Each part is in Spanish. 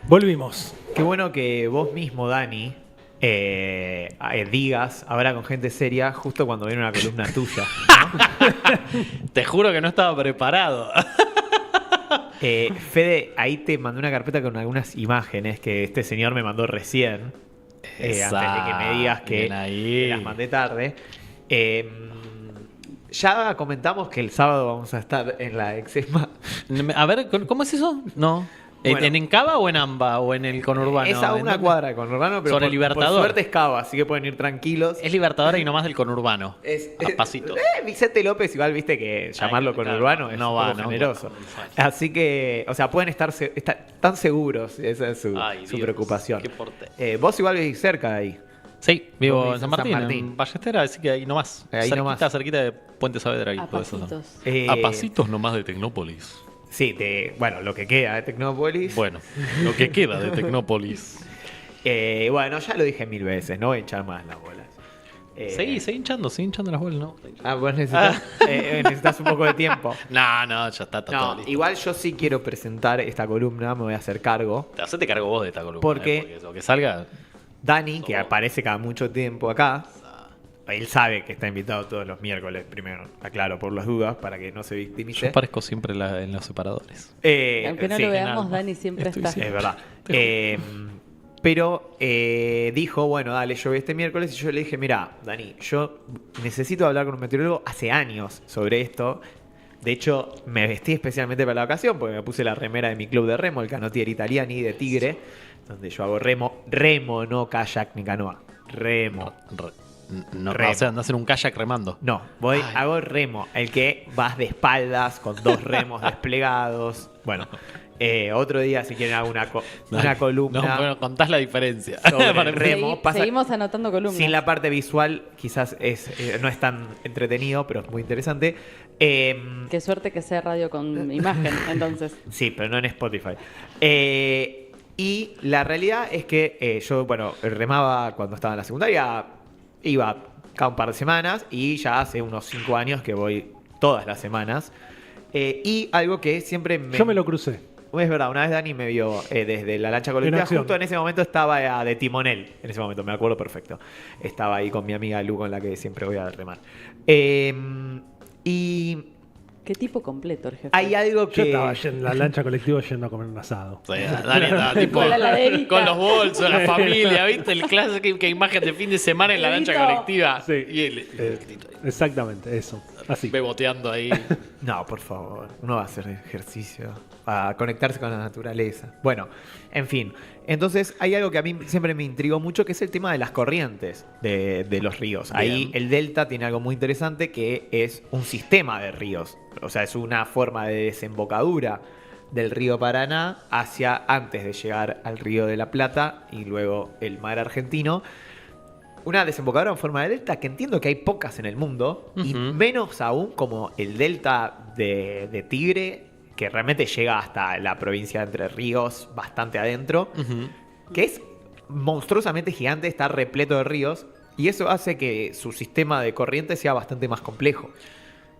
Volvimos. Qué bueno que vos mismo, Dani, digas ahora con gente seria justo cuando viene una columna tuya. Te juro que no estaba preparado. Fede, ahí te mandé una carpeta con algunas imágenes que este señor me mandó recién. Antes de que me digas que las mandé tarde. Ya comentamos que el sábado vamos a estar en la Exesma. A ver, ¿cómo es eso? No. Bueno. ¿En Cava o en Amba o en el conurbano? Es a una cuadra de conurbano, pero Sobre por Libertador. suerte es Cava, así que pueden ir tranquilos. Es Libertador y no más del conurbano. A pasitos. Vicente López, igual viste que llamarlo conurbano es no un va, poco no, generoso. no. Así que, o sea, pueden estar tan seguros, esa es su Dios, preocupación. qué porte. Vos igual vivís cerca de ahí. Sí, vivo Vos en San Martín, en Ballester, así que ahí nomás. Ahí cerquita de Puente Saavedra. Ahí, A todo eso. pasitos. A pasitos nomás de Tecnópolis. Sí, bueno, lo que queda de Tecnópolis. Bueno, lo que queda de Tecnópolis. Bueno, ya lo dije 1000 veces, no voy a echar más las bolas. Seguí hinchando las bolas, ¿no? Vos necesitas un poco de tiempo. No, ya está todo No, listo. igual yo sí quiero presentar esta columna, me voy a hacer cargo. Hacete cargo vos de esta columna. Porque lo que salga. Dani, que aparece cada mucho tiempo acá, él sabe que está invitado todos los miércoles, primero, aclaro, por las dudas, para que no se victimice. Yo aparezco siempre en los separadores. Aunque no sí, lo veamos, alma. Dani siempre Estoy está. siempre. es verdad. Pero dijo, bueno, dale, yo voy este miércoles y yo le dije, mira, Dani, yo necesito hablar con un meteorólogo hace años sobre esto. De hecho, me vestí especialmente para la ocasión porque me puse la remera de mi club de remo, el Canottieri Italiani de Tigre, donde yo hago remo, no kayak ni canoa. Remo. O sea, andás en un kayak remando. No, hago remo, el que vas de espaldas con 2 remos desplegados. Bueno, otro día si quieren hago una columna No, bueno, contás la diferencia. sobre Para remo. Seguimos anotando columnas. Sin la parte visual, quizás no es tan entretenido, pero es muy interesante. Qué suerte que sea radio con imagen, entonces. Sí, pero no en Spotify. Y la realidad es que yo, bueno, remaba cuando estaba en la secundaria, iba cada un par de semanas y ya hace unos 5 años que voy todas las semanas. Y algo que siempre Yo me lo crucé. Es verdad, una vez Dani me vio desde la lancha En colectiva. acción. Justo en ese momento estaba de timonel. En ese momento, me acuerdo perfecto. Estaba ahí con mi amiga Lu, con la que siempre voy a remar. Y Qué tipo completo, el jefe. hay algo Yo que... estaba en la lancha colectiva yendo a comer un asado. Sí, Dani estaba tipo Con la laderita. con los bolsos, la familia, ¿viste? El clásico que imagen de fin de semana en la lancha Dieguito. colectiva. Sí. Y él Exactamente, eso. Así. beboteando ahí. No, por favor. Uno va a hacer ejercicio. A conectarse con la naturaleza. Bueno, en fin. Entonces, hay algo que a mí siempre me intrigó mucho, que es el tema de las corrientes de los ríos. Ahí el delta tiene algo muy interesante, que es un sistema de ríos. O sea, es una forma de desembocadura del río Paraná hacia antes de llegar al río de la Plata y luego el mar argentino. Una desembocadura en forma de delta que entiendo que hay pocas en el mundo, y menos aún como el delta de Tigre, que realmente llega hasta la provincia de Entre Ríos, bastante adentro, que es monstruosamente gigante, está repleto de ríos, y eso hace que su sistema de corriente sea bastante más complejo.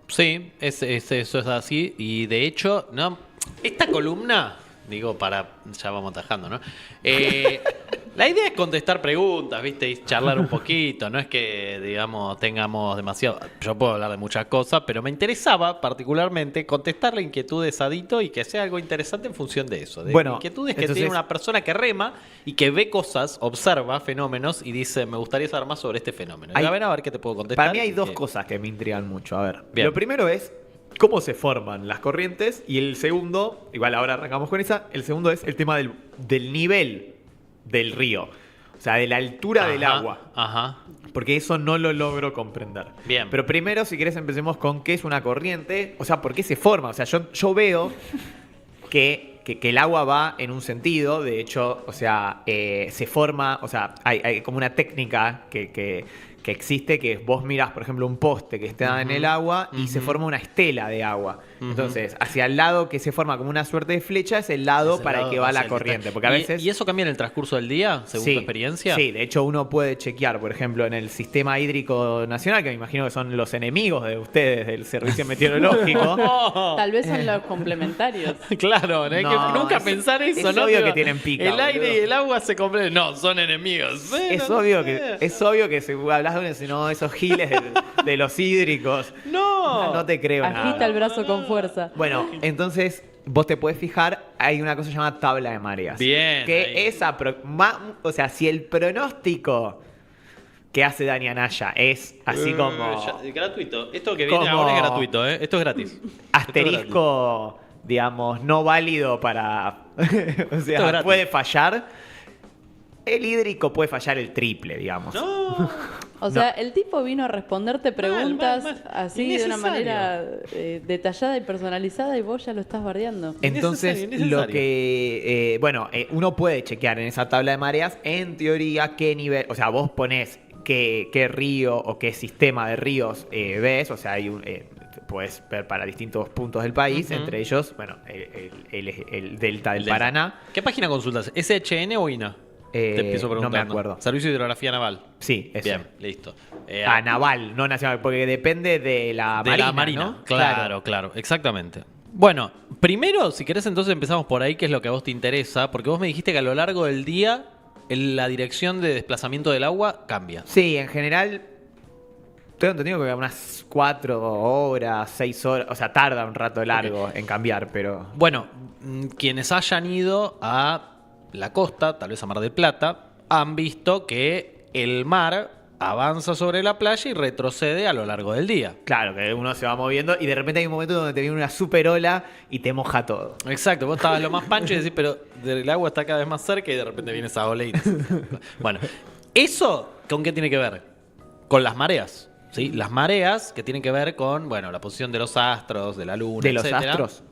Sí, eso es así. Y de hecho, no, esta columna, digo, ya vamos atajando, ¿no? La idea es contestar preguntas, ¿viste? Y charlar un poquito. No es que, digamos, tengamos demasiado. Yo puedo hablar de muchas cosas, pero me interesaba particularmente contestarle inquietudes a Dito y que sea algo interesante en función de eso. De inquietudes que entonces, tiene una persona que rema y que ve cosas, observa fenómenos y dice, me gustaría saber más sobre este fenómeno. Y a ver qué te puedo contestar. Para mí hay dos cosas que me intrigan mucho. A ver, lo primero es cómo se forman las corrientes, y el segundo, igual ahora arrancamos con esa, el segundo es el tema del nivel del río, o sea, de la altura del agua. Ajá. Porque eso no lo logro comprender. Bien. Pero primero, si querés, empecemos con qué es una corriente, o sea, por qué se forma. O sea, yo veo que el agua va en un sentido, de hecho, o sea, se forma, o sea, hay como una técnica que existe, que es vos mirás, por ejemplo, un poste que está en el agua y se forma una estela de agua. Entonces, hacia el lado que se forma como una suerte de flecha es el lado Ese para el lado que va hacia la el corriente. distante. Porque a veces... ¿Y eso cambia en el transcurso del día, según tu experiencia? Sí, de hecho uno puede chequear, por ejemplo, en el Sistema Hídrico Nacional, que me imagino que son los enemigos de ustedes del Servicio Meteorológico. Tal vez son los complementarios. Claro, ¿no? Hay No, que nunca es- pensar eso, es ¿no? obvio Digo, que tienen pica, el aire boludo. y el agua se complementan. No, son enemigos. Es No obvio, sé. es obvio que si hablas de no, esos giles de los hídricos. No. No te creo nada. Agita el brazo con fuerza. Bueno, entonces vos te puedes fijar, hay una cosa llamada tabla de mareas. Bien, Que ahí. es o sea, si el pronóstico que hace Dani Anaya es así como gratuito. Esto que viene Como- ahora es gratuito, ¿eh? Esto es gratis. Esto es asterisco, digamos, no válido para... o Esto es sea, gratis. puede fallar. El hídrico puede fallar el triple, digamos. gratis. No. O sea, el tipo vino a responderte preguntas mal. así de una Innecesario. manera detallada y personalizada y vos ya lo estás bardeando. Entonces, Innecesario. lo que. Uno puede chequear en esa tabla de mareas, en teoría, qué nivel. O sea, vos ponés qué río o qué sistema de ríos ves. O sea, puedes ver para distintos puntos del país, Ujú. entre ellos, bueno, el delta del Paraná. ¿Qué página consultas? ¿SHN o INA? Te empiezo no me preguntando. acuerdo. Servicio de Hidrografía Naval. Sí, eso. Bien, listo. Naval, no nacional, porque depende de la de marina. la Marina. ¿no? Claro, exactamente. Bueno, primero, si querés, entonces empezamos por ahí, que es lo que a vos te interesa, porque vos me dijiste que a lo largo del día la dirección de desplazamiento del agua cambia. Sí, en general, tengo entendido que unas 4 horas, 6 horas, o sea, tarda un rato largo en cambiar, pero... Bueno, quienes hayan ido a la costa, tal vez a Mar del Plata, han visto que el mar avanza sobre la playa y retrocede a lo largo del día. Claro, que uno se va moviendo y de repente hay un momento donde te viene una super ola y te moja todo. Exacto, vos estabas lo más pancho y decís, pero el agua está cada vez más cerca y de repente viene esa ola y... Bueno, ¿eso con qué tiene que ver? Con las mareas, ¿sí? Las mareas que tienen que ver con, bueno, la posición de los astros, de la luna, ¿De los etcétera. astros?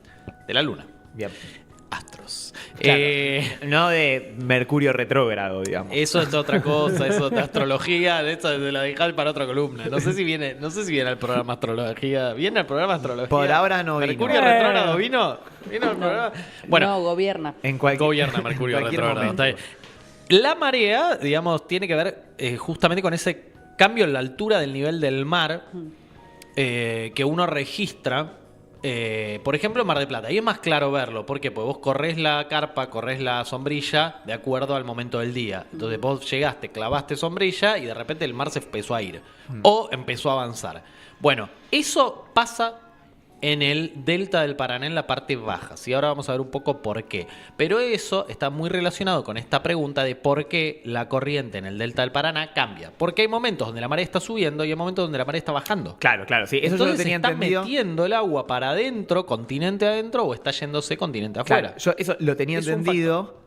De la luna. Bien. Astros. Claro. No de Mercurio retrógrado, digamos. Eso es otra cosa, eso de astrología, de eso de la dejar para otra columna. No sé si viene al programa astrología. ¿Viene al programa astrología? Por ahora no vino. ¿Mercurio retrógrado vino? ¿Vino al programa? Bueno, No, gobierna. En cualquier, gobierna Mercurio en cualquier retrógrado. momento. Está bien. La marea, digamos, tiene que ver justamente con ese cambio en la altura del nivel del mar que uno registra. Por ejemplo, en Mar del Plata. Ahí es más claro verlo. ¿Por qué? Porque vos corres la carpa, corres la sombrilla de acuerdo al momento del día. Entonces vos llegaste, clavaste sombrilla y de repente el mar se empezó a ir. O empezó a avanzar. Bueno, eso pasa en el delta del Paraná, en la parte baja. ¿Sí? Ahora vamos a ver un poco por qué. Pero eso está muy relacionado con esta pregunta de por qué la corriente en el delta del Paraná cambia. Porque hay momentos donde la marea está subiendo y hay momentos donde la marea está bajando. Claro, sí. Eso yo Entonces lo tenía está entendido. metiendo el agua para adentro, continente adentro, o está yéndose continente afuera. Claro, yo eso lo tenía Es un entendido.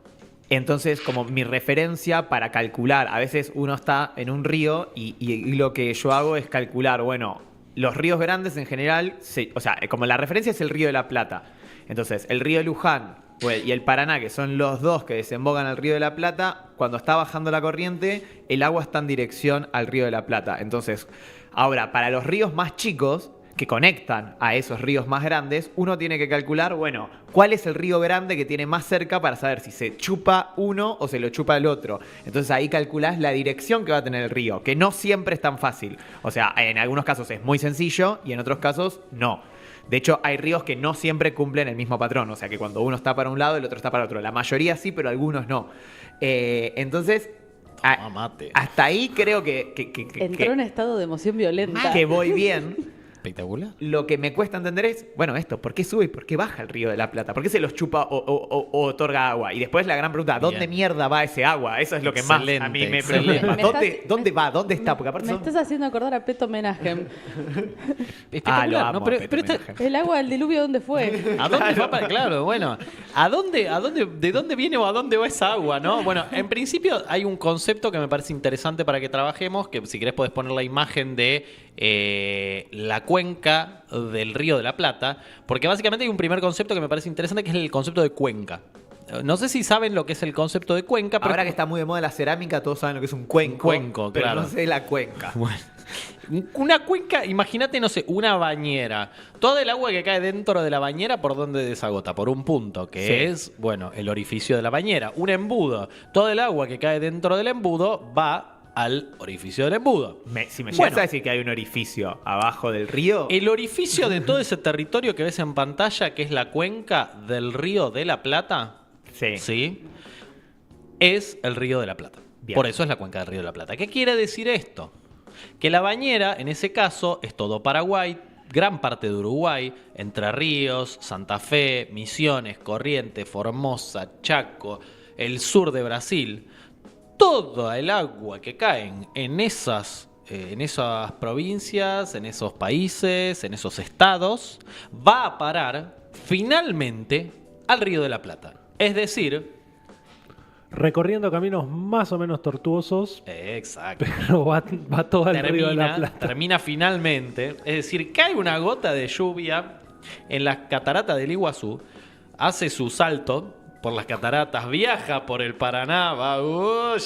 Entonces, como mi referencia para calcular, a veces uno está en un río y lo que yo hago es calcular, bueno, los ríos grandes en general, o sea, como la referencia es el río de la Plata. Entonces, el río Luján y el Paraná, que son los dos que desembocan al río de la Plata, cuando está bajando la corriente, el agua está en dirección al río de la Plata. Entonces, ahora, para los ríos más chicos, que conectan a esos ríos más grandes, uno tiene que calcular, bueno, cuál es el río grande que tiene más cerca para saber si se chupa uno o se lo chupa el otro. Entonces ahí calculás la dirección que va a tener el río, que no siempre es tan fácil. O sea, en algunos casos es muy sencillo y en otros casos no. De hecho, hay ríos que no siempre cumplen el mismo patrón. O sea, que cuando uno está para un lado, el otro está para otro. La mayoría sí, pero algunos no. Entonces, Toma mate. hasta ahí creo que Entró en estado de emoción violenta. que voy bien. Espectacular. Lo que me cuesta entender es, bueno, esto, ¿por qué sube y por qué baja el río de la Plata? ¿Por qué se los chupa o otorga agua? Y después la gran pregunta, ¿dónde Bien. mierda va ese agua? Eso es lo que más a mí Excelente, me excelente. preocupa. Me ¿Dónde va? ¿Dónde está? Porque aparte Me son... estás haciendo acordar a Peto Menahem. Espectacular, lo amo ¿no? a Pero, Peto pero Menahem. El agua del diluvio, ¿dónde fue? ¿a dónde va? Claro, bueno. ¿De dónde viene o a dónde va esa agua, no? Bueno, en principio hay un concepto que me parece interesante para que trabajemos, que si querés podés poner la imagen de la cuenca del Río de la Plata, porque básicamente hay un primer concepto que me parece interesante, que es el concepto de cuenca. No sé si saben lo que es el concepto de cuenca, pero Ahora que está muy de moda la cerámica, todos saben lo que es un cuenco. Un cuenco, pero claro. no sé la cuenca. Bueno, Una cuenca, imagínate, no sé, una bañera. Todo el agua que cae dentro de la bañera, ¿por dónde desagota? Por un punto, que Sí. es, bueno, el orificio de la bañera. Un embudo. Todo el agua que cae dentro del embudo va al orificio del embudo. Si me llegas Bueno. a decir que hay un orificio abajo del río, El orificio de todo ese territorio que ves en pantalla, que es la cuenca del río de la Plata, sí. ¿sí? Es el río de la Plata. Bien. Por eso es la cuenca del río de la Plata. ¿Qué quiere decir esto? Que la bañera, en ese caso, es todo Paraguay, gran parte de Uruguay, Entre Ríos, Santa Fe, Misiones, Corrientes, Formosa, Chaco, el sur de Brasil. Toda el agua que cae en esas provincias, en esos países, en esos estados, va a parar finalmente al Río de la Plata. Es decir, Recorriendo caminos más o menos tortuosos, exacto. pero va todo al río de la Plata. Termina finalmente, es decir, cae una gota de lluvia en las cataratas del Iguazú, hace su salto por las cataratas, viaja por el Paraná,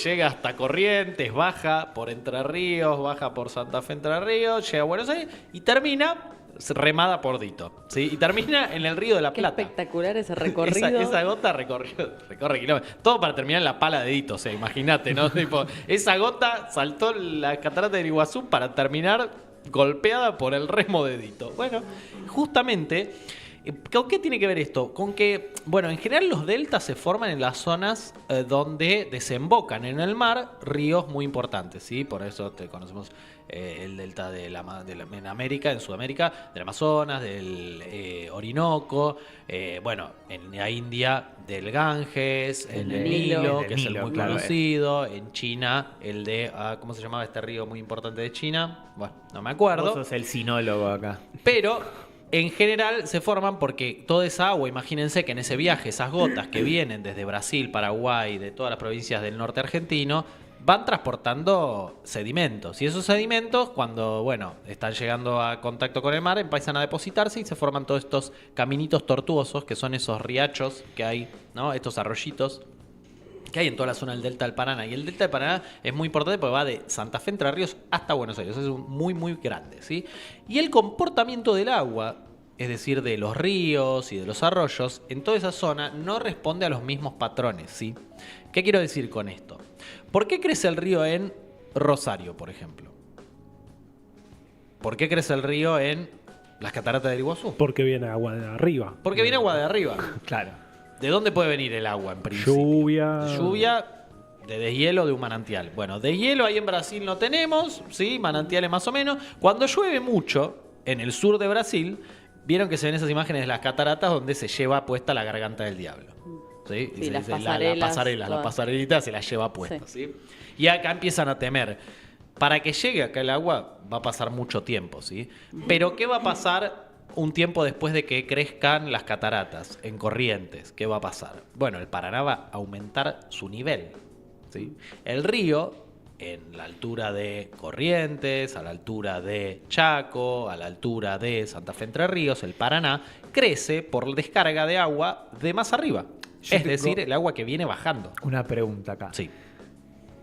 llega hasta Corrientes, baja por Entre Ríos, baja por Santa Fe, Entre Ríos, llega a Buenos Aires y termina remada por Dito, ¿sí? Y termina en el Río de la Qué Plata. espectacular ese recorrido. Esa gota recorre kilómetros. Todo para terminar en la pala de Dito, o sea, imagínate, ¿no? Tipo, esa gota saltó la catarata del Iguazú para terminar golpeada por el remo de Dito. Bueno, justamente, ¿con qué tiene que ver esto? Con que, bueno, en general los deltas se forman en las zonas donde desembocan en el mar ríos muy importantes, ¿sí? Por eso conocemos el delta en América, en Sudamérica, del Amazonas, del Orinoco, bueno, en la India del Ganges, en el Nilo, El que es el Nilo, muy claro, conocido, en China, el de, ¿cómo se llamaba este río muy importante de China? Bueno, no me acuerdo. Vos sos el sinólogo acá. Pero en general se forman porque toda esa agua, imagínense que en ese viaje, esas gotas que vienen desde Brasil, Paraguay, de todas las provincias del norte argentino, van transportando sedimentos. Y esos sedimentos, cuando, bueno, están llegando a contacto con el mar, empiezan a depositarse y se forman todos estos caminitos tortuosos, que son esos riachos que hay, ¿no? Estos arroyitos que hay en toda la zona del Delta del Paraná. Y el Delta del Paraná es muy importante porque va de Santa Fe, Entre Ríos, hasta Buenos Aires. Es muy, muy grande, ¿sí? Y el comportamiento del agua, es decir, de los ríos y de los arroyos, en toda esa zona no responde a los mismos patrones, ¿sí? ¿Qué quiero decir con esto? ¿Por qué crece el río en Rosario, por ejemplo? ¿Por qué crece el río en las cataratas del Iguazú? Porque viene agua de arriba. Porque viene agua de arriba. Claro. ¿De dónde puede venir el agua en principio? Lluvia de deshielo de un manantial. Bueno, deshielo ahí en Brasil no tenemos, ¿sí? Manantiales más o menos. Cuando llueve mucho en el sur de Brasil, vieron que se ven esas imágenes de las cataratas donde se lleva puesta la garganta del diablo. ¿Sí? Sí, Se las dice, pasarelas, la todas. pasarelita se la lleva puesta, ¿sí? Y acá empiezan a temer. Para que llegue acá el agua va a pasar mucho tiempo, ¿sí? Pero ¿qué va a pasar un tiempo después de que crezcan las cataratas en Corrientes? ¿Qué va a pasar? Bueno, el Paraná va a aumentar su nivel, ¿sí? El río, en la altura de Corrientes, a la altura de Chaco, a la altura de Santa Fe, Entre Ríos, el Paraná, crece por descarga de agua de más arriba. Yo Es tengo- decir, el agua que viene bajando. Una pregunta acá. Sí.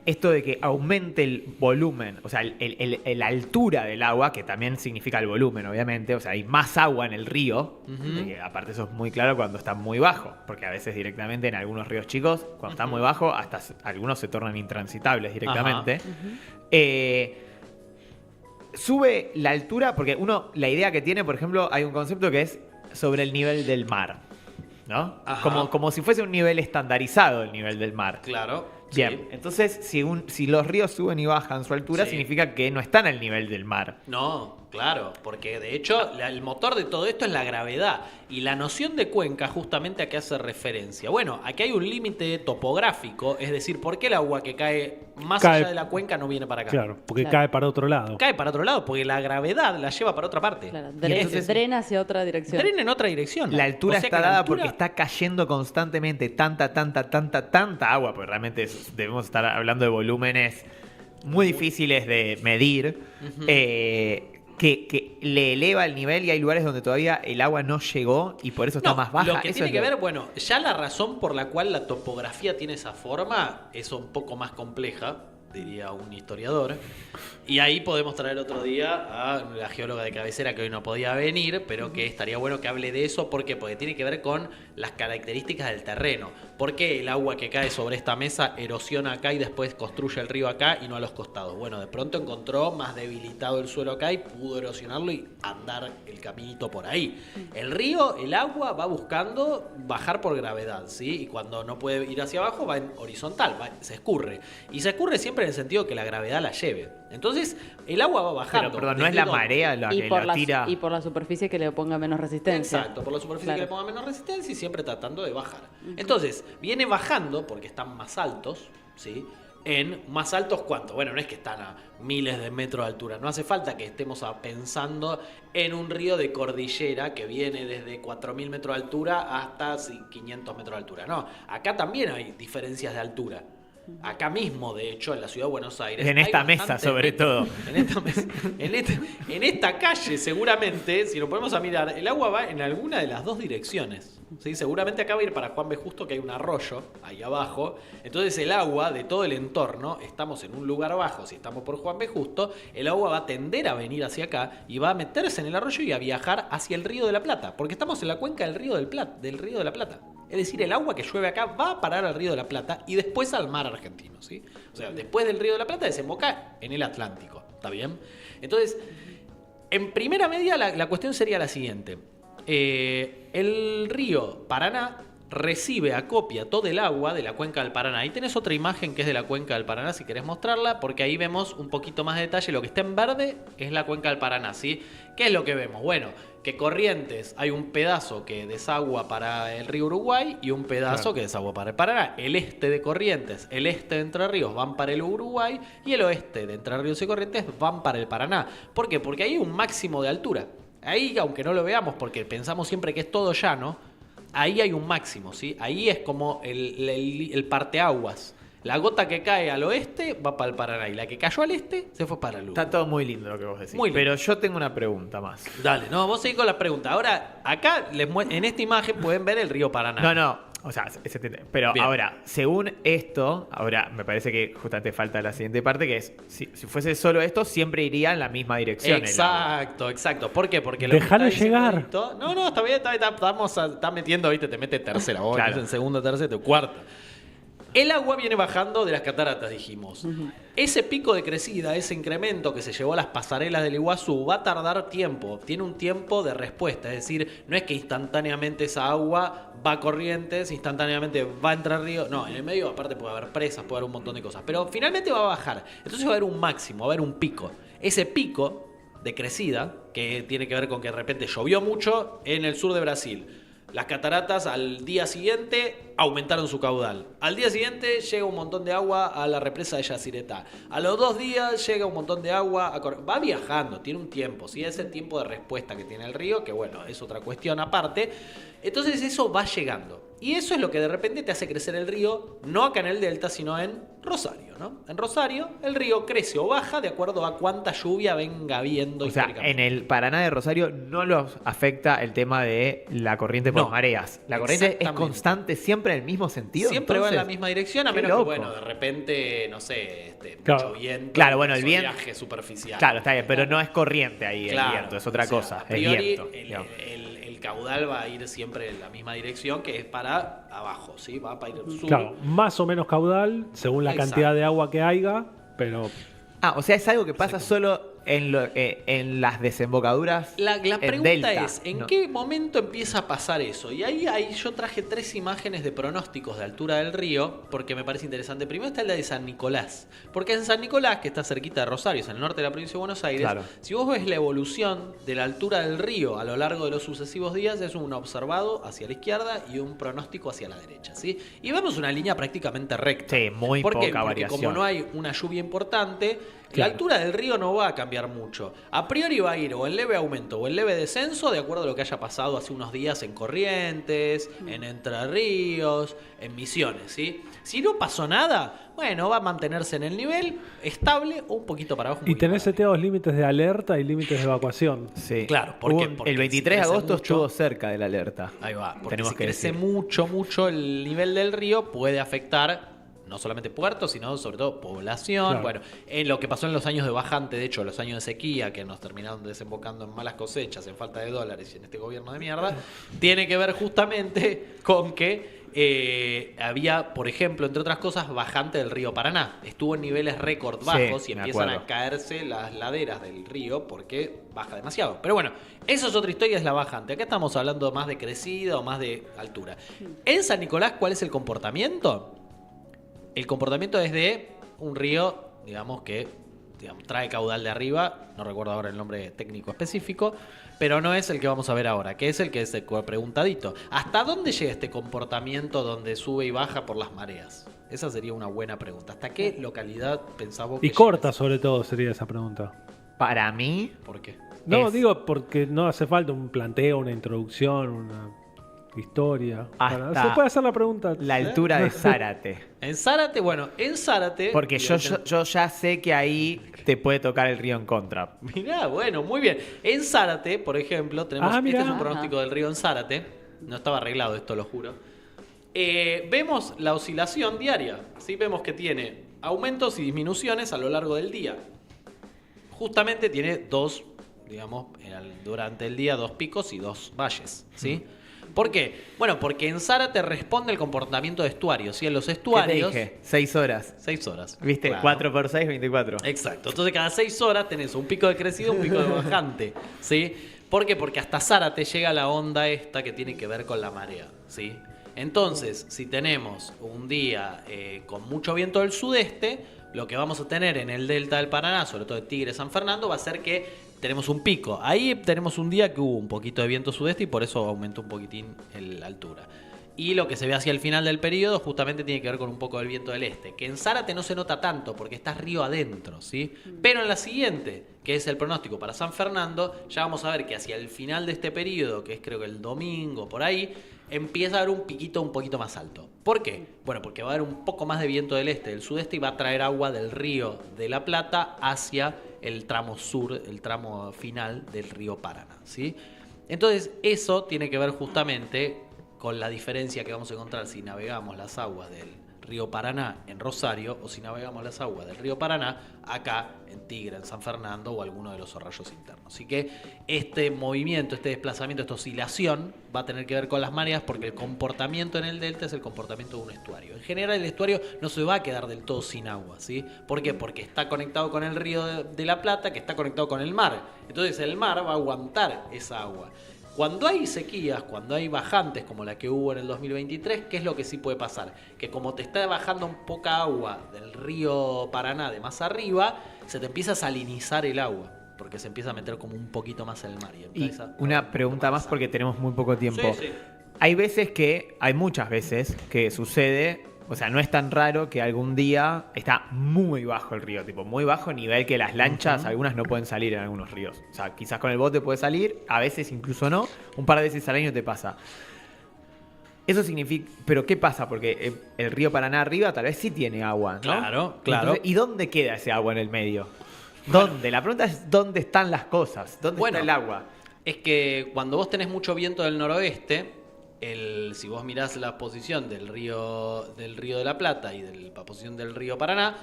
Esto de que aumente el volumen, o sea, la altura del agua, que también significa el volumen, obviamente, o sea, hay más agua en el río, aparte eso es muy claro cuando está muy bajo, porque a veces directamente en algunos ríos chicos, cuando está muy bajo, hasta algunos se tornan intransitables directamente. Sube la altura, porque la idea que tiene, por ejemplo, hay un concepto que es sobre el nivel del mar, ¿no? Ajá. Como si fuese un nivel estandarizado el nivel del mar. Claro. Bien, entonces si los ríos suben y bajan su altura, Sí. significa que no están al nivel del mar. No, claro, porque de hecho el motor de todo esto es la gravedad y la noción de cuenca justamente a qué hace referencia. Bueno, aquí hay un límite topográfico, es decir, ¿por qué el agua que cae más Cae- allá de la cuenca no viene para acá? Claro, porque Claro. cae para otro lado. Cae para otro lado, porque la gravedad la lleva para otra parte. Claro, Y entonces- drena hacia otra dirección. Drena en otra dirección. La altura O sea está que la dada altura- porque está cayendo constantemente tanta agua, porque realmente debemos estar hablando de volúmenes muy difíciles de medir, que le eleva el nivel y hay lugares donde todavía el agua no llegó y por eso está No, más baja. lo que Eso tiene es que ver, bueno, ya la razón por la cual la topografía tiene esa forma es un poco más compleja, diría un historiador. Y ahí podemos traer otro día a la geóloga de cabecera que hoy no podía venir, pero que estaría bueno que hable de eso. ¿Por qué? Porque tiene que ver con las características del terreno. ¿Por qué el agua que cae sobre esta mesa erosiona acá y después construye el río acá y no a los costados? Bueno, de pronto encontró más debilitado el suelo acá y pudo erosionarlo y andar el caminito por ahí. El río, el agua va buscando bajar por gravedad, ¿sí? Y cuando no puede ir hacia abajo va en horizontal, se escurre. Y se escurre siempre en el sentido que la gravedad la lleve. Entonces, el agua va bajando. Pero, perdón, no es la marea la que lo tira. Y por la superficie que le ponga menos resistencia. Exacto, por la superficie Claro. que le ponga menos resistencia y siempre tratando de bajar. Entonces, viene bajando porque están más altos, ¿sí? En más altos, ¿cuánto? Bueno, no es que están a miles de metros de altura. No hace falta que estemos pensando en un río de cordillera que viene desde 4.000 metros de altura hasta 500 metros de altura. No, acá también hay diferencias de altura. Acá mismo, de hecho, en la ciudad de Buenos Aires. En esta mesa, sobre todo. En esta mesa. En esta calle, seguramente, si nos ponemos a mirar, el agua va en alguna de las dos direcciones. ¿Sí? Seguramente acá va a ir para Juan B. Justo, que hay un arroyo ahí abajo. Entonces el agua de todo el entorno, estamos en un lugar bajo, si estamos por Juan B. Justo, el agua va a tender a venir hacia acá y va a meterse en el arroyo y a viajar hacia el Río de la Plata. Porque estamos en la cuenca del Río de la Plata. Es decir, el agua que llueve acá va a parar al Río de la Plata y después al mar argentino, ¿sí? O sea, después del Río de la Plata desemboca en el Atlántico, ¿está bien? Entonces, en primera medida la cuestión sería la siguiente. El río Paraná recibe, acopia todo el agua de la cuenca del Paraná. Ahí tenés otra imagen que es de la cuenca del Paraná, si querés mostrarla, porque ahí vemos un poquito más de detalle. Lo que está en verde es la cuenca del Paraná, ¿sí? ¿Qué es lo que vemos? Bueno, que Corrientes hay un pedazo que desagua para el río Uruguay y un pedazo que desagua para el Paraná. El este de Corrientes, el este de Entre Ríos van para el Uruguay y el oeste de Entre Ríos y Corrientes van para el Paraná. ¿Por qué? Porque hay un máximo de altura. Ahí, aunque no lo veamos porque pensamos siempre que es todo llano, ahí hay un máximo, ¿sí? Ahí es como el parteaguas. La gota que cae al oeste va para el Paraná y la que cayó al este se fue para el Uruguay. Está todo muy lindo lo que vos decís. Muy lindo. Pero yo tengo una pregunta más. Dale, no, vos seguís con la pregunta. Ahora, acá en esta imagen pueden ver el río Paraná. No. O sea, pero Bien. ahora, según esto, ahora me parece que justamente falta la siguiente parte, que es, si fuese solo esto, siempre iría en la misma dirección. Exacto. ¿Por qué? Porque lo Dejalo que está diciendo llegar. Dieguito- No, está bien, está metiendo, viste, te mete tercera, vos Claro. en segunda, tercera, cuarta. El agua viene bajando de las cataratas, dijimos. Ese pico de crecida, ese incremento que se llevó a las pasarelas del Iguazú, va a tardar tiempo. Tiene un tiempo de respuesta. Es decir, no es que instantáneamente esa agua va a Corrientes, instantáneamente va a entrar río. No, en el medio aparte puede haber presas, puede haber un montón de cosas. Pero finalmente va a bajar. Entonces va a haber un máximo, va a haber un pico. Ese pico de crecida, que tiene que ver con que de repente llovió mucho en el sur de Brasil. Las cataratas al día siguiente aumentaron su caudal. Al día siguiente llega un montón de agua a la represa de Yacyretá. A los 2 días llega un montón de agua. Va viajando, tiene un tiempo. ¿Sí? Es el tiempo de respuesta que tiene el río, que bueno, es otra cuestión aparte. Entonces eso va llegando. Y eso es lo que de repente te hace crecer el río, no acá en el delta, sino en Rosario, ¿no? En Rosario el río crece o baja de acuerdo a cuánta lluvia venga viendo. O sea, históricamente. en el Paraná de Rosario no los afecta el tema de la corriente por No, mareas. La corriente es exactamente. constante siempre en el mismo sentido. Siempre va en la entonces. misma dirección, a Qué menos loco. que, bueno, de repente, no sé, Claro. mucho viento. Claro, bueno, el viento- viaje superficial. Claro, está bien, pero no es corriente ahí el Claro, viento, es otra o sea, cosa, a es priori, viento. el digamos. caudal va a ir siempre en la misma dirección, que es para abajo, ¿sí? Va para ir al sur. Claro, más o menos caudal, según la Exacto. cantidad de agua que haya, pero Ah, o sea, es algo que pasa solo en las desembocaduras. La en pregunta delta, es, ¿en ¿no? qué momento empieza a pasar eso? Y ahí yo traje 3 imágenes de pronósticos de altura del río, porque me parece interesante. Primero está la de San Nicolás, porque en San Nicolás, que está cerquita de Rosario, es en el norte de la provincia de Buenos Aires, Claro. si vos ves la evolución de la altura del río a lo largo de los sucesivos días, es un observado hacia la izquierda y un pronóstico hacia la derecha, ¿sí? Y vemos una línea prácticamente recta. Sí, muy ¿Por qué? poca Porque variación. como no hay una lluvia importante, la Claro. altura del río no va a cambiar mucho. A priori va a ir o en leve aumento o en leve descenso, de acuerdo a lo que haya pasado hace unos días en Corrientes, en Entre Ríos, en Misiones, ¿sí? Si no pasó nada, bueno, va a mantenerse en el nivel estable o un poquito para abajo. un y poquito tenés para arriba. seteados límites de alerta y límites de evacuación. Sí. Claro, ¿por qué? Porque el si 23 de crece agosto mucho- estuvo cerca de la alerta. Ahí va, porque Tenemos si que crece decir. mucho el nivel del río, puede afectar no solamente puertos, sino sobre todo población. Claro. Bueno, en lo que pasó en los años de bajante, de hecho, los años de sequía, que nos terminaron desembocando en malas cosechas, en falta de dólares y en este gobierno de mierda, tiene que ver justamente con que había, por ejemplo, entre otras cosas, bajante del río Paraná. Estuvo en niveles récord bajos y me empiezan acuerdo. a caerse las laderas del río porque baja demasiado. Pero bueno, eso es otra historia, es la bajante. Acá estamos hablando más de crecida o más de altura. En San Nicolás, ¿cuál es el comportamiento? El comportamiento es de un río, digamos, que trae caudal de arriba, no recuerdo ahora el nombre técnico específico, pero no es el que vamos a ver ahora, que es el que es el preguntadito. ¿Hasta dónde llega este comportamiento donde sube y baja por las mareas? Esa sería una buena pregunta. ¿Hasta qué localidad pensamos que Y corta, llega? sobre todo, sería esa pregunta. Para mí, ¿Por qué? No, Es- digo porque no hace falta un planteo, una introducción, una historia. Hasta Se puede hacer la pregunta. la altura de Zárate. En Zárate, bueno, en Zárate... Porque yo ya sé que ahí te puede tocar el río en contra. Mirá, bueno, muy bien. En Zárate, por ejemplo, tenemos. Ah, mirá. Este es un pronóstico del río en Zárate. No estaba arreglado esto, lo juro. Vemos la oscilación diaria. ¿Sí? Vemos que tiene aumentos y disminuciones a lo largo del día. Justamente tiene dos, digamos, durante el día, dos picos y dos valles. ¿Sí? ¿Por qué? Bueno, porque en Zárate responde el comportamiento de estuarios. ¿Sí? En los ¿Qué te estuarios. dije? 6 horas. 6 horas. ¿Viste? Claro. 4 por 6, 24. Exacto. Entonces cada 6 horas tenés un pico de crecido, un pico de bajante. ¿Sí? ¿Por qué? Porque hasta Zárate llega la onda esta que tiene que ver con la marea. ¿Sí? Entonces, si tenemos un día con mucho viento del sudeste, lo que vamos a tener en el delta del Paraná, sobre todo de Tigre, San Fernando, va a ser que tenemos un pico. Ahí tenemos un día que hubo un poquito de viento sudeste y por eso aumentó un poquitín la altura. Y lo que se ve hacia el final del periodo justamente tiene que ver con un poco del viento del este, que en Zárate no se nota tanto porque está río adentro, ¿sí? Pero en la siguiente, que es el pronóstico para San Fernando, ya vamos a ver que hacia el final de este periodo, que es creo que el domingo por ahí, empieza a haber un piquito un poquito más alto. ¿Por qué? Bueno, porque va a haber un poco más de viento del este, del sudeste y va a traer agua del río de la Plata hacia el tramo sur, el tramo final del río Paraná, ¿sí? Entonces, eso tiene que ver justamente con la diferencia que vamos a encontrar si navegamos las aguas del río Paraná en Rosario o si navegamos las aguas del río Paraná acá en Tigre, en San Fernando o alguno de los arroyos internos. Así que este movimiento, este desplazamiento, esta oscilación va a tener que ver con las mareas porque el comportamiento en el delta es el comportamiento de un estuario. En general el estuario no se va a quedar del todo sin agua, ¿sí? ¿Por qué? Porque está conectado con el río de la Plata, que está conectado con el mar. Entonces el mar va a aguantar esa agua. Cuando hay sequías, cuando hay bajantes como la que hubo en el 2023, ¿qué es lo que sí puede pasar? Que como te está bajando un poca agua del río Paraná de más arriba, se te empieza a salinizar el agua, porque se empieza a meter como un poquito más en el mar. Y empieza una pregunta más porque tenemos muy poco tiempo. Sí, sí. Hay muchas veces que sucede, o sea, no es tan raro que algún día está muy bajo el río, tipo muy bajo nivel que las lanchas, algunas no pueden salir en algunos ríos. O sea, quizás con el bote puede salir, a veces incluso no, un par de veces al año te pasa. Eso significa, pero ¿qué pasa? Porque el río Paraná arriba tal vez sí tiene agua, ¿no? Claro, claro. Entonces, ¿y dónde queda ese agua en el medio? ¿Dónde? La pregunta es ¿dónde están las cosas? ¿Dónde Bueno, está el agua? Es que cuando vos tenés mucho viento del noroeste, si vos mirás la posición del río de la Plata y la posición del río Paraná,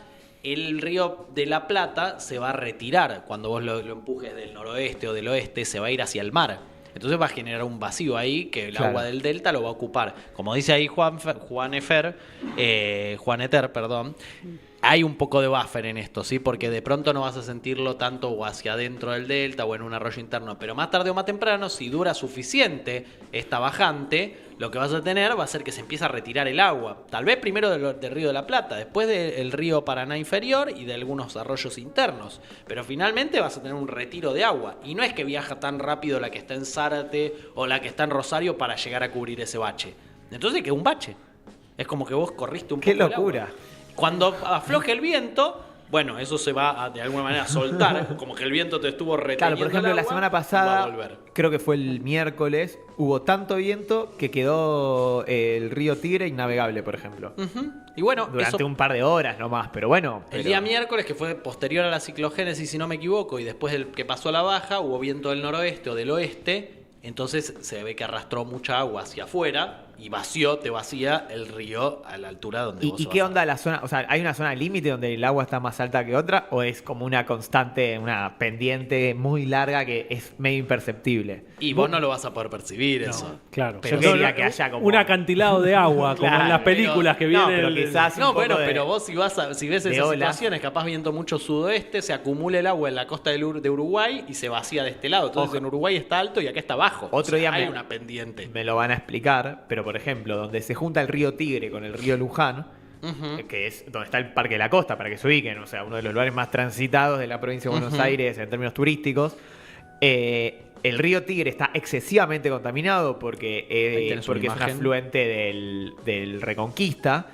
el río de la Plata se va a retirar. Cuando vos lo empujes del noroeste o del oeste, se va a ir hacia el mar. Entonces va a generar un vacío ahí que el Claro. agua del delta lo va a ocupar. Como dice ahí Juan Eter, perdón, hay un poco de buffer en esto, ¿sí? Porque de pronto no vas a sentirlo tanto o hacia adentro del delta o en un arroyo interno. Pero más tarde o más temprano, si dura suficiente esta bajante, lo que vas a tener va a ser que se empieza a retirar el agua. Tal vez primero del río de la Plata, después del río Paraná inferior y de algunos arroyos internos. Pero finalmente vas a tener un retiro de agua. Y no es que viaja tan rápido la que está en Zárate o la que está en Rosario para llegar a cubrir ese bache. Entonces queda un bache. Es como que vos corriste un ¡Qué poco el agua. locura! Cuando afloje el viento, bueno, eso se va a, de alguna manera a soltar, como que el viento te estuvo reteniendo. Claro, por ejemplo, el la agua, semana va a pasada, volver. creo que fue el miércoles, hubo tanto viento que quedó el río Tigre innavegable, por ejemplo. Ujú. Y bueno, Durante eso, un par de horas nomás, pero bueno. el día miércoles, que fue posterior a la ciclogénesis, si no me equivoco, y después del que pasó a la baja, hubo viento del noroeste o del oeste, entonces se ve que arrastró mucha agua hacia afuera, y te vacía el río a la altura donde vos ¿Y vas qué a- onda la zona? O sea, ¿hay una zona límite donde el agua está más alta que otra? ¿O es como una constante, una pendiente muy larga que es medio imperceptible? Y vos no lo vas a poder percibir eso. Claro. Yo No, quería no, que haya como- un acantilado de agua, como Claro, en las películas que no, vienen. pero quizás un No, poco bueno, de- pero vos si ves de esas olas. situaciones, capaz viento mucho sudoeste, se acumula el agua en la costa de Uruguay y se vacía de este lado. Entonces Ojo. en Uruguay está alto y acá está bajo. Otro día hay me- una pendiente. Me lo van a explicar, pero por ejemplo, donde se junta el río Tigre con el río Luján, Ujú. que es donde está el Parque de la Costa, para que se ubiquen, o sea, uno de los lugares más transitados de la provincia de Buenos Ujú. Aires en términos turísticos. El río Tigre está excesivamente contaminado Ahí porque tenés una es un imagen. afluente del Reconquista,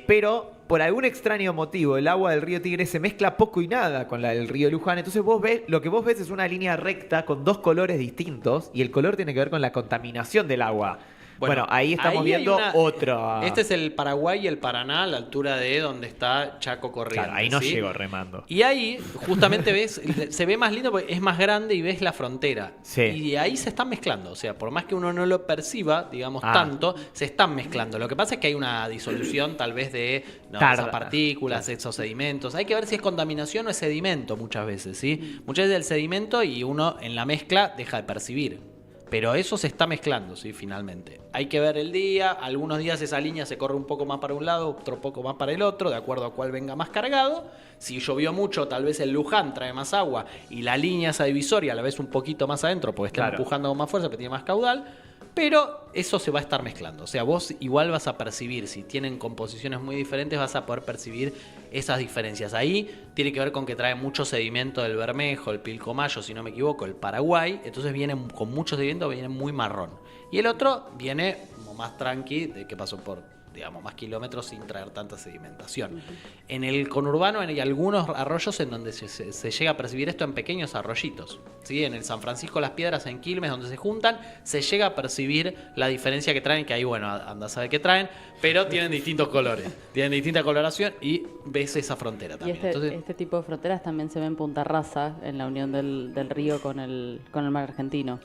pero por algún extraño motivo el agua del río Tigre se mezcla poco y nada con la del río Luján, entonces lo que vos ves es una línea recta con dos colores distintos y el color tiene que ver con la contaminación del agua. Bueno, ahí estamos hay viendo una- otro. Este es el Paraguay y el Paraná, a la altura de donde está Chaco Corrientes. Claro, ahí no ¿sí? llego remando. Y ahí justamente se ve más lindo porque es más grande y ves la frontera. Sí. Y ahí se están mezclando. O sea, por más que uno no lo perciba, digamos, Ah. tanto, se están mezclando. Lo que pasa es que hay una disolución tal vez de Tarda. esas partículas, esos sedimentos. Hay que ver si es contaminación o es sedimento muchas veces, ¿sí? Muchas veces el sedimento y uno en la mezcla deja de percibir. Pero eso se está mezclando, ¿sí? Finalmente. Hay que ver el día. Algunos días esa línea se corre un poco más para un lado, otro poco más para el otro, de acuerdo a cuál venga más cargado. Si llovió mucho, tal vez el Luján trae más agua y la línea esa divisoria la ves un poquito más adentro porque está Claro. empujando con más fuerza, porque tiene más caudal. Pero eso se va a estar mezclando. O sea, vos igual vas a percibir, si tienen composiciones muy diferentes, vas a poder percibir esas diferencias. Ahí tiene que ver con que trae mucho sedimento del Bermejo, el Pilcomayo, si no me equivoco, el Paraguay. Entonces viene con mucho sedimento, viene muy marrón. Y el otro viene como más tranqui, de que pasó por, digamos, más kilómetros sin traer tanta sedimentación. En el conurbano hay algunos arroyos en donde se llega a percibir esto en pequeños arroyitos. ¿Sí? En el San Francisco Las Piedras, en Quilmes, donde se juntan, se llega a percibir la diferencia que traen, que ahí, bueno, anda a saber qué traen, pero tienen distintos colores, tienen distinta coloración y ves esa frontera Y también. este, Entonces, este tipo de fronteras también se ve en Punta Rasa, en la unión del río con el mar argentino.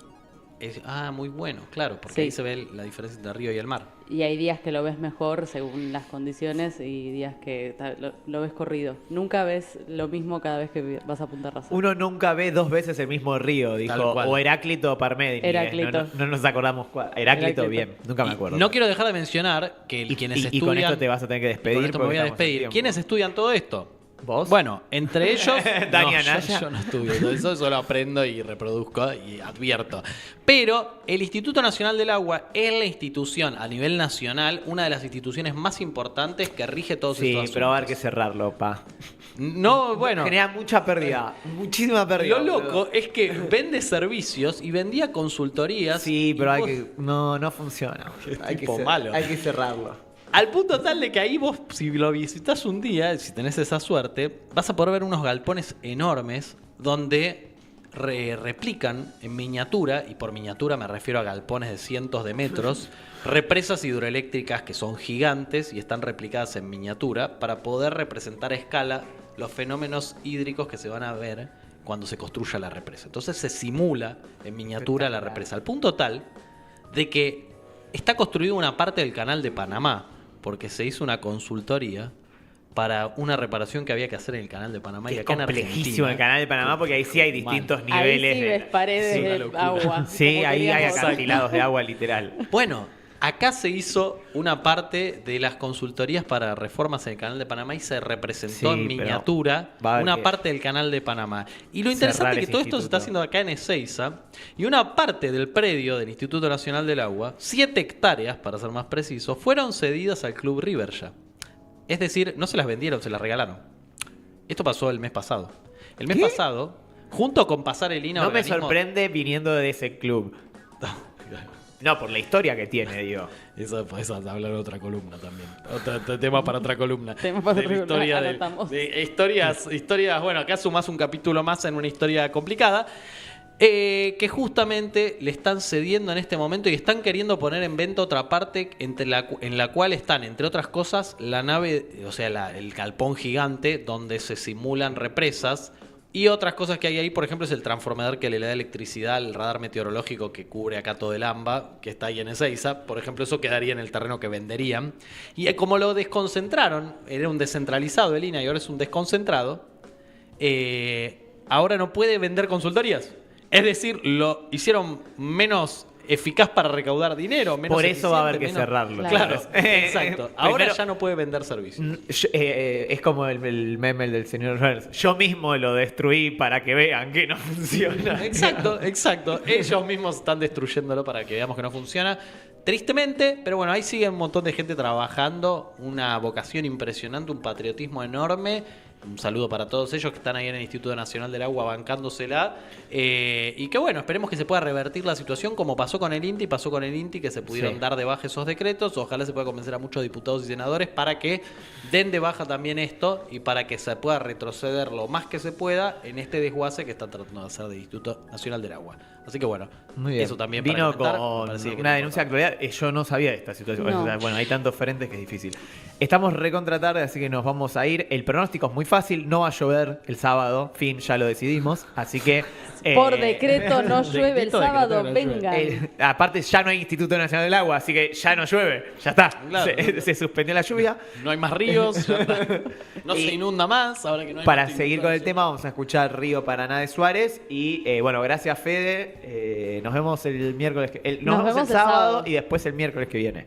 muy bueno, claro, porque Sí. ahí se ve la diferencia entre el río y el mar. Y hay días que lo ves mejor según las condiciones y días que lo ves corrido. Nunca ves lo mismo cada vez que vas a Punta Rasa. Uno nunca ve dos veces el mismo río, Tal dijo. cual. O Heráclito o Parménides. Heráclito. No nos acordamos cuál. Heráclito, Heráclito. bien. Nunca me Y acuerdo. no quiero dejar de mencionar que quienes y estudian... con esto te vas a tener que y despedir. con esto me porque voy a estamos en despedir. tiempo. ¿Quiénes estudian todo esto? ¿Vos? Bueno, entre ellos... Dani no, Anaya. yo no estudio todo eso, solo aprendo y reproduzco y advierto. Pero el Instituto Nacional del Agua es la institución a nivel nacional, una de las instituciones más importantes que rige todos Sí, estos pero va a haber que asuntos. cerrarlo, pa. No, bueno... Genera mucha pérdida. Muchísima pérdida. Lo loco boludo. es que vende servicios y vendía consultorías. Sí, y pero hay vos- que. No funciona. Hay tipo que malo. Hay que cerrarlo. Al punto tal de que ahí vos, si lo visitas un día, si tenés esa suerte, vas a poder ver unos galpones enormes donde replican en miniatura, y por miniatura me refiero a galpones de cientos de metros, represas hidroeléctricas que son gigantes y están replicadas en miniatura para poder representar a escala los fenómenos hídricos que se van a ver cuando se construya la represa. Entonces se simula en miniatura la represa, al punto tal de que está construida una parte del canal de Panamá, porque se hizo una consultoría para una reparación que había que hacer en el canal de Panamá y Es acá en complejísimo Argentina. el canal de Panamá porque ahí sí hay Mal. distintos Ahí niveles. sí ves paredes Sí, una de locura. agua. Sí, como ahí hay queríamos. acantilados de agua literal. Bueno, acá se hizo una parte de las consultorías para reformas en el canal de Panamá y se representó Sí, en pero miniatura va a haber una que parte del canal de Panamá. Y lo cerrar interesante es que ese todo esto se está instituto. haciendo acá en Ezeiza y una parte del predio del Instituto Nacional del Agua, 7 hectáreas para ser más preciso, fueron cedidas al Club River ya. Es decir, no se las vendieron, se las regalaron. Esto pasó el mes pasado. El mes ¿Qué? pasado, junto con Pasarelina... No me organismo- sorprende viniendo de ese club. No, por la historia que tiene, digo. Eso podés hablar de otra columna también. Otro tema para otra columna. Tema para De otra la historia columna, de, anotamos. de historias, bueno, acá sumás un capítulo más en una historia complicada. Que justamente le están cediendo en este momento y están queriendo poner en venta otra parte en la cual están, entre otras cosas, la nave, o sea, el galpón gigante donde se simulan represas Y otras cosas que hay ahí, por ejemplo, es el transformador que le da electricidad al radar meteorológico que cubre acá todo el AMBA, que está ahí en Ezeiza. Por ejemplo, eso quedaría en el terreno que venderían. Y como lo desconcentraron, era un descentralizado el INAH y ahora es un desconcentrado, ahora no puede vender consultorías. Es decir, lo hicieron menos eficaz para recaudar dinero. Menos Por eso va a haber que eficiente, cerrarlo. Claro, exacto. Ahora Primero, ya no puede vender servicios. es como el meme del señor Burns. Yo mismo lo destruí para que vean que no funciona. Exacto, exacto. Ellos mismos están destruyéndolo para que veamos que no funciona. Tristemente, pero bueno, ahí sigue un montón de gente trabajando, una vocación impresionante, un patriotismo enorme. Un saludo para todos ellos que están ahí en el Instituto Nacional del Agua bancándosela. Y que bueno, esperemos que se pueda revertir la situación como pasó con el INTI, que se pudieron dar de baja esos decretos. Ojalá se pueda convencer a muchos diputados y senadores para que den de baja también esto y para que se pueda retroceder lo más que se pueda en este desguace que está tratando de hacer del Instituto Nacional del Agua. Así que bueno, Muy bien. eso también Vino para comentar, con me parecía que una era denuncia de importante. actualidad. Yo no sabía de esta situación. No. O sea, bueno, hay tantos frentes que es difícil. Estamos recontra tarde, así que nos vamos a ir. El pronóstico es muy fácil. No va a llover el sábado. Fin, ya lo decidimos. Así que... Por decreto no llueve el Decreto, sábado, decreto, no llueve. vengan. aparte, ya no hay Instituto Nacional del Agua, así que ya no llueve. Ya está. Claro. Se suspendió la lluvia. No hay más ríos, ya está. No Y se inunda más, ahora que no hay Para más seguir con el inundación. tema, vamos a escuchar Río Paraná de Suárez. Y bueno, gracias, Fede. Nos vemos el miércoles. Nos vemos el sábado y después el miércoles que viene.